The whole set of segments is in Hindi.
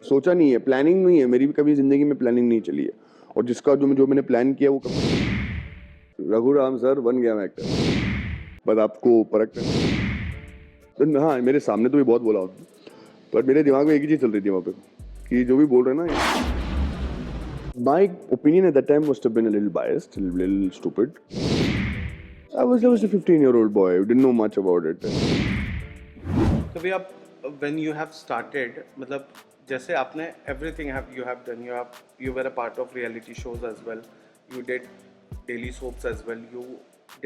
सोचा नहीं है, प्लानिंग नहीं है मेरी भी, कभी जिंदगी में प्लानिंग नहीं चली है। और जिसका जो मैंने प्लान किया वो कभी रघुराम सर बन गया मैं एक्टर। बस आपको परख हाँ, मेरे सामने तो भी बहुत बोला उसने, पर मेरे दिमाग में एक ही चीज चल रही थी वहाँ पे कि जो भी बोल रहे हैं ना, my opinion at that time must have been a little biased, a little stupid. I was a 15-year-old boy who didn't know much about it. कभी आप when you have started मतलब जैसे आपने everything you have done, you were a part of reality shows as well, you did daily soaps as well, you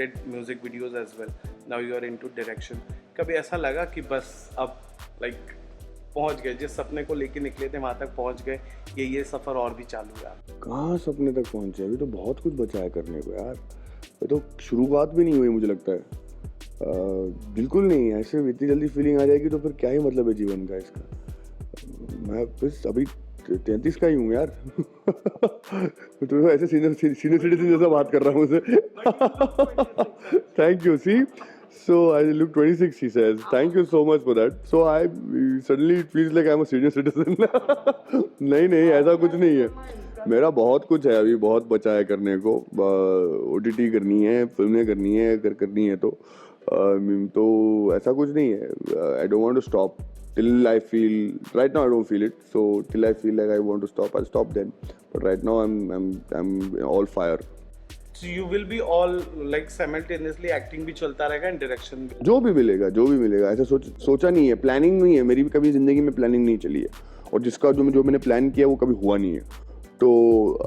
did music videos as well, now you are into direction. कभी ऐसा लगा कि बस अब like पहुंच गए, जिस सपने को लेके निकले थे वहां तक पहुंच गए, ये सफर और भी चालू है? कहाँ सपने तक पहुंचे, अभी तो बहुत कुछ बचा है करने को यार। ये तो शुरुआत भी नहीं हुई मुझे लगता है। बिल्कुल नहीं, ऐसे इतनी जल्दी फीलिंग आ जाएगी तो फिर क्या ही मतलब है जीवन का इसका। मैं बस अभी 33 का ही हूँ यार। तो ऐसे सीनियर सिटीजन जैसा बात कर रहा हूँ मुझसे। Thank you. See so I look 26, he says. Thank you so much for that. So I suddenly it feels like I'm a senior citizen. नहीं ऐसा कुछ नहीं है, मेरा बहुत कुछ है, अभी बहुत बचा है करने को। OTT करनी है, फिल्में करनी है, अगर करनी है तो ऐसा कुछ नहीं है। I don't want to stop till I feel, right now I don't feel it, so till I feel like I want to stop, I'll stop then. But right now I'm all fire. So you will be all like simultaneously acting भी चलता रहेगा and direction भी? जो भी मिलेगा ऐसा सोचा नहीं है, प्लानिंग नहीं है मेरी भी, कभी जिंदगी में प्लानिंग नहीं चली है। और जिसका जो मैंने प्लान किया वो कभी हुआ नहीं है। तो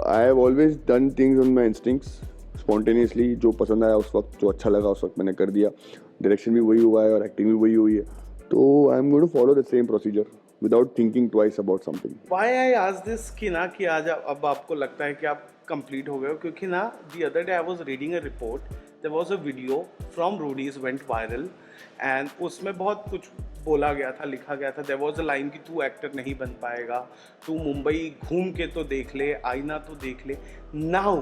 I have always done things on my instincts, spontaneously. जो पसंद आया उस वक्त, जो अच्छा लगा उस वक्त मैंने कर दिया। डायरेक्शन भी वही हुआ है और एक्टिंग भी वही हुई है। तो I am going to follow the same procedure without thinking twice about something. Why I ask this कि ना कि आज अब आपको लगता है कि आप कंप्लीट हो गए हो, क्योंकि ना the other day I was reading a report, there was a video from Roadies went viral and उसमें बहुत कुछ बोला गया था, लिखा गया था। देयर वाज अ लाइन कि तू एक्टर नहीं बन पाएगा, तू मुंबई घूम के तो देख ले, आईना तो देख ले। नाउ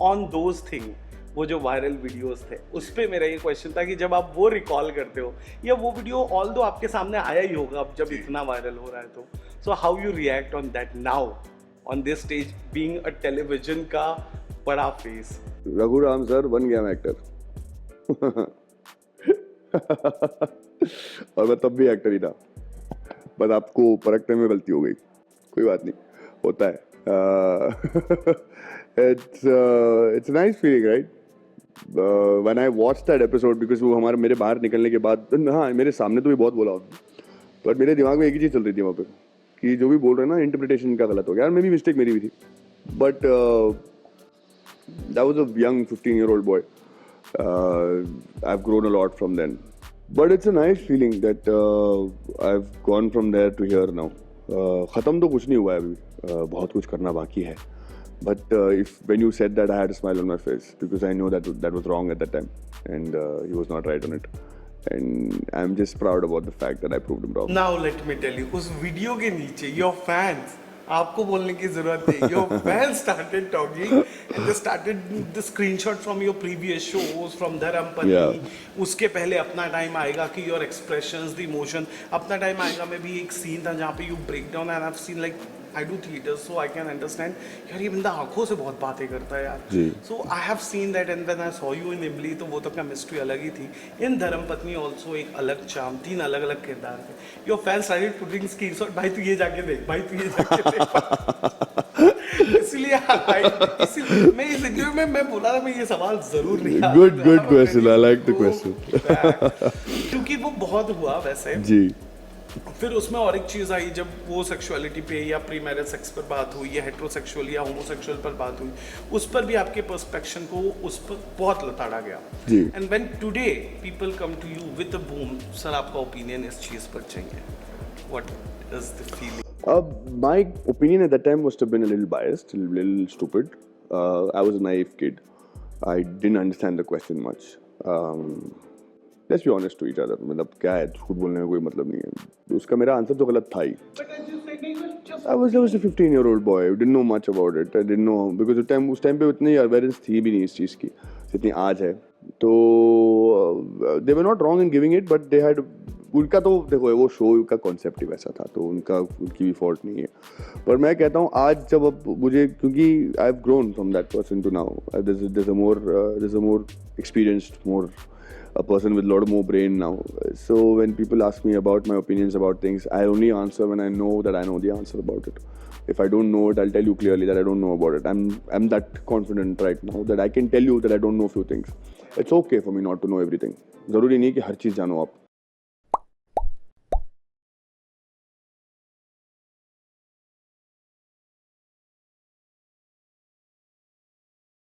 ऑन दोज थिंग, वो जो वायरल वीडियोस थे उस पर मेरा ये क्वेश्चन था कि जब आप वो रिकॉल करते हो या वो वीडियो ऑल दो आपके सामने आया ही होगा अब जब इतना वायरल हो रहा है, तो so how you react on that now on this stage being a television का बड़ा फेस? रघुराम सर बन गया मैं एक्टर। और मैं तब भी एक्टर ही था, बस आपको परखने में गलती हो गई। कोई बात नहीं, होता है। it's a nice feeling, right? When I watched that episode, because वो हमारे मेरे बाहर निकलने के बाद, हाँ, मेरे सामने तो भी बहुत बोला उसने, पर मेरे दिमाग में एक ही चीज़ चल रही थी वहाँ पे कि जो भी बोल रहे हैं ना, इंटरप्रिटेशन का गलत हो गया। यार मेरी मिस्टेक मेरी भी थी, but that was a young 15-year-old boy. I've grown a lot from then, but it's a nice feeling that I've gone from there to here now. ख़त्म तो कुछ नहीं हुआ है अभी, बहुत कुछ करना बाकी है। But if when you said that, I had a smile on my face because I know that was wrong at that time, and he was not right on it. And I'm just proud about the fact that I proved him wrong. Now let me tell you, उस वीडियो के नीचे your fans, आपको बोलने की जरूरत नहीं, your fans started talking and they started the screenshot from your previous shows from धर्मपत्नी। Yeah. उसके पहले अपना टाइम आएगा कि your expressions, the emotion, अपना टाइम आएगा में भी एक सीन था जहाँ पे you break down and I've seen like I do theater so I can understand यार ये बंदा आंखों से बहुत बातें करता है यार। So I have seen that and when I saw you in इमली तो वो तो केमिस्ट्री अलग ही थी। इन धर्मपत्नी also एक अलग चार्म, 3 अलग अलग किरदार थे। Your fans started putting screenshot, भाई तू ये जाके देख, भाई तू ये जाके देख। इसलिए मैं इस इंटरव्यू में मैं बोला था मैं ये सवाल जरूर नहीं। Good question. I like the question. क्योंकि वो बहुत हुआ वैसे जी। फिर उसमें और एक चीज़ आई जब वो सेक्सुअलिटी पे या प्री मैरिज सेक्स पर बात हुई या हेट्रोसेक्सुअल या होमोसेक्सुअल पर बात हुई, उस पर भी आपके पर्सपेक्शन को उस पर बहुत लताड़ा गया। And when today people come to you with a boom, sir आपका ओपिनियन इस चीज़ पर चाहिए, what is the feeling? My opinion at that time must have been a little biased, a little stupid. I was a naive kid. I didn't understand the question much. Let's be honest to each other. मतलब क्या है, झूठ बोलने में कोई मतलब नहीं है। उसका मेरा आंसर तो गलत था ही। I was a 15-year-old boy who didn't know much about it. I didn't know because उस टाइम पे उतनी awareness थी भी नहीं इस चीज़ की जितनी आज है। तो they were not wrong in giving it, but they had उनका तो देखो वो शो का कॉन्सेप्ट ही वैसा था, तो उनकी भी फॉल्ट नहीं है। पर मैं कहता हूँ आज जब अब मुझे, क्योंकि I have grown from that person to now, there's a more experienced, more a person with a lot more brain now. So when people ask me about my opinions about things, I only answer when I know that I know the answer about it. If I don't know it, I'll tell you clearly that I don't know about it. I'm that confident right now that I can tell you that I don't know few things. It's okay for me not to know everything. ज़रूरी नहीं कि हर चीज़ जानो आप.